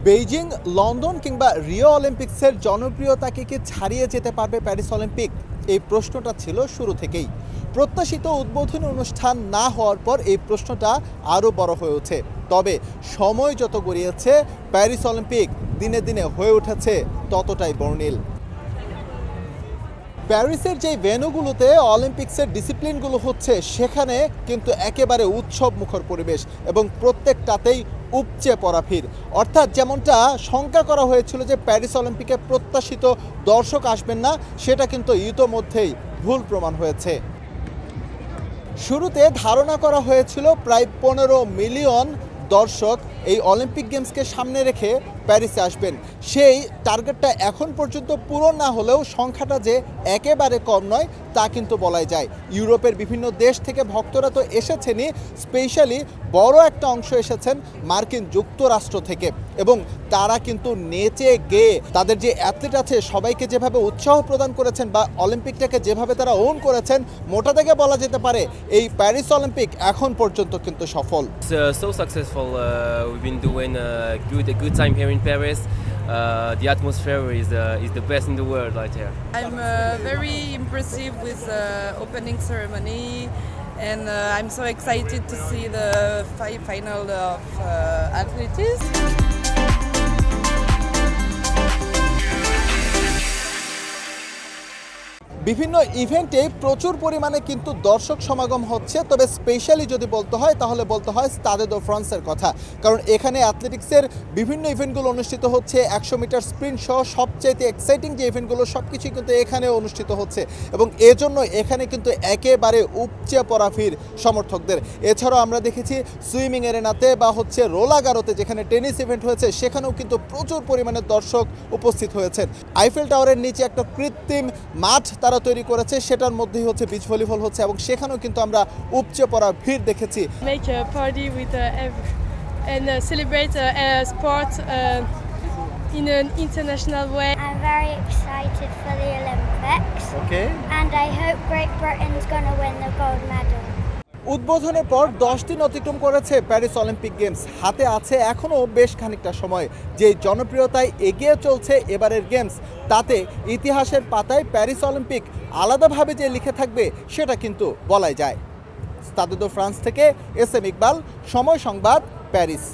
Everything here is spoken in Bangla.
বেইজিং, লন্ডন কিংবা রিও অলিম্পিক্সের জনপ্রিয়তাকে কি ছাড়িয়ে যেতে পারবে প্যারিস অলিম্পিক? এই প্রশ্নটা ছিল শুরু থেকেই। প্রত্যাশিত উদ্বোধনী অনুষ্ঠান না হওয়ার পর এই প্রশ্নটা আরও বড় হয়ে ওঠে। তবে সময় যত গড়িয়েছে প্যারিস অলিম্পিক দিনে দিনে হয়ে উঠেছে ততটাই বর্ণিল। প্যারিসের যে ভেন্যুগুলোতে অলিম্পিক্সের ডিসিপ্লিনগুলো হচ্ছে সেখানে কিন্তু একেবারে উৎসব মুখর পরিবেশ এবং প্রত্যেকটাতেই উপচে পড়া ভিড়। অর্থাৎ যেমনটা শঙ্কা করা হয়েছিল যে প্যারিস অলিম্পিকে প্রত্যাশিত দর্শক আসবেন না, সেটা কিন্তু ইতোমধ্যেই ভুল প্রমাণ হয়েছে। শুরুতে ধারণা করা হয়েছিল প্রায় 15 মিলিয়ন দর্শক এই অলিম্পিক গেমসকে সামনে রেখে প্যারিসে আসবেন। সেই টার্গেটটা এখন পর্যন্ত পূরণ না হলেও সংখ্যাটা যে একেবারে কম নয় তা কিন্তু বলাই যায়। ইউরোপের বিভিন্ন দেশ থেকে ভক্তরা তো এসেছেনই, স্পেশালি বড় একটা অংশ এসেছেন মার্কিন যুক্তরাষ্ট্র থেকে, এবং তারা কিন্তু নেচে গেয়ে তাদের যে অ্যাথলিট আছে সবাইকে যেভাবে উৎসাহ প্রদান করেছেন বা অলিম্পিকটাকে যেভাবে তারা ওন করেছেন, মোটা থেকে বলা যেতে পারে এই প্যারিস অলিম্পিক এখন পর্যন্ত কিন্তু সফল। So successful. We've been doing a good time here in Paris. The atmosphere is the best in the world right here. I'm very impressive with the opening ceremony, and I'm so excited to see the final of athletics. বিভিন্ন ইভেন্টে প্রচুর পরিমাণে কিন্তু দর্শক সমাগম হচ্ছে, তবে স্পেশালি যদি বলতে হয় তাহলে বলতে হয় স্টাদে দো ফ্রান্সের কথা। কারণ এখানে অ্যাথলেটিক্সের বিভিন্ন ইভেন্টগুলো অনুষ্ঠিত হচ্ছে, 100 মিটার স্প্রিন্ট সহ সবচাইতে এক্সাইটিং যে ইভেন্টগুলো সবকিছুই কিন্তু এখানে অনুষ্ঠিত হচ্ছে, এবং এজন্য এখানে কিন্তু একেবারে উপচে পড়া ভিড় সমর্থকদের। এছাড়াও আমরা দেখেছি সুইমিং এরেনাতে বা হচ্ছে রোলাগারোতে যেখানে টেনিস ইভেন্ট হয়েছে সেখানেও কিন্তু প্রচুর পরিমাণে দর্শক উপস্থিত হয়েছেন। আইফেল টাওয়ারের নিচে একটা কৃত্রিম মাঠ তারা তৈরি করেছে, সেটার মধ্যেই হচ্ছে বিচ ভলিবল হচ্ছে, এবং সেখানেও কিন্তু আমরা উপচে পড়া ভিড় দেখেছি। Make a party with and celebrate sport in an international way. I'm very excited for the Olympics. Okay. And I hope Great Britain's going to win the gold medal. উদ্বোধনের পর 10 দিন অতিক্রম করেছে প্যারিস অলিম্পিক গেমস। হাতে আছে এখনও বেশ খানিকটা সময়। যে জনপ্রিয়তায় এগিয়ে চলছে এবারের গেমস, তাতে ইতিহাসের পাতায় প্যারিস অলিম্পিক আলাদাভাবে যে লিখে থাকবে সেটা কিন্তু বলাই যায়। স্টাদে দো ফ্রান্স থেকে SM ইকবাল, সময় সংবাদ, প্যারিস।